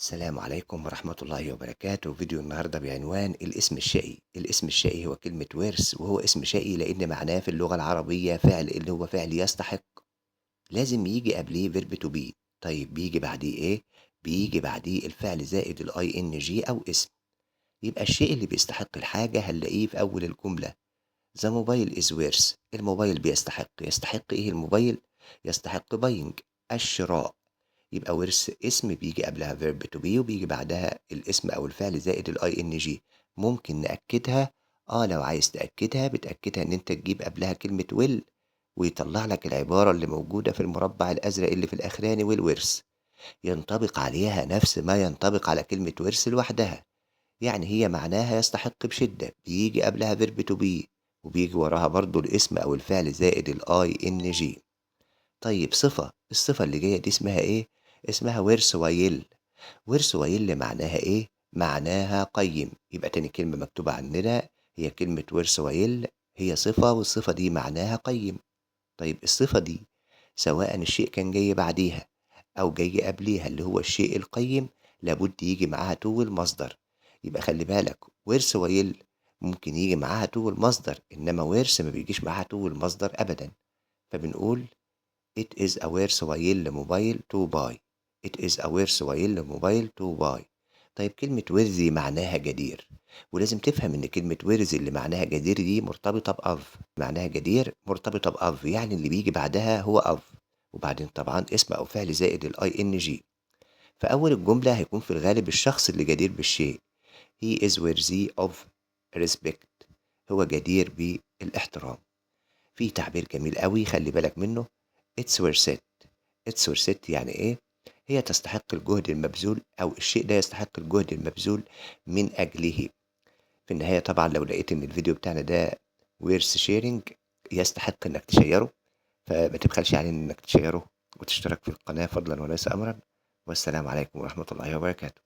السلام عليكم ورحمة الله وبركاته. فيديو النهاردة بعنوان الاسم الشقي. الاسم الشقي هو كلمة ورث، وهو اسم شقي لأن معناه في اللغة العربية فعل، اللي هو فعل يستحق. لازم يجي قبليه فيرب تو بي. طيب بيجي بعديه ايه؟ بيجي بعديه الفعل زائد الاي ان جي او اسم. يبقى الشيء اللي بيستحق الحاجة هنلاقيه في أول الجملة. ذا موبايل از ورث. الموبايل بيستحق. يستحق ايه الموبايل؟ يستحق باينج، الشراء. يبقى ورث اسم بيجي قبلها verb to be وبيجي بعدها الاسم أو الفعل زائد الاي ان جي. ممكن نأكدها. لو عايز تأكدها بتأكدها إن أنت تجيب قبلها كلمة will، ويطلع لك العبارة اللي موجودة في المربع الأزرق اللي في الأخراني والورث. ينطبق عليها نفس ما ينطبق على كلمة ورث لوحدها. يعني هي معناها يستحق بشدة، بيجي قبلها verb to be وبيجي وراها برضو الاسم أو الفعل زائد الاي ان جي. طيب صفة، الصفة اللي جاية دي اسمها ايه؟ اسمها ورث ويل. ورث ويل معناها ايه؟ معناها قيم. يبقى تاني كلمة مكتوبة عندنا هي كلمة ورث ويل. هي صفة، والصفة دي معناها قيم. طيب الصفة دي سواء الشيء كان جاي بعديها أو جاي قبليها اللي هو الشيء القيم، لابد يجي معاها تو المصدر. يبقى خلي بالك، ورث ويل ممكن يجي معاها تو المصدر، إنما ورث ما بيجيش معاها تو المصدر أبدا. فبنقول It is a worthwhile mobile to buy. It is a worthwhile mobile to buy. طيب كلمة worthy معناها جدير، ولازم تفهم إن كلمة worthy اللي معناها جدير دي مرتبطة بأف. معناها جدير مرتبطة بأف، يعني اللي بيجي بعدها هو أف، وبعدين طبعا اسم أو فعل زائد الاي ان جي. فأول الجملة هيكون في الغالب الشخص اللي جدير بالشيء. He is worthy of respect. هو جدير بالاحترام. في تعبير جميل قوي خلي بالك منه. It's worth it. It's worth it يعني ايه؟ هي تستحق الجهد المبذول، او الشيء ده يستحق الجهد المبذول من اجله. في النهاية طبعا لو لقيت ان الفيديو بتاعنا ده worth sharing، يستحق انك تشيره، فما تبخلش علينا انك تشيره وتشترك في القناة فضلا وليس امرا. والسلام عليكم ورحمة الله وبركاته.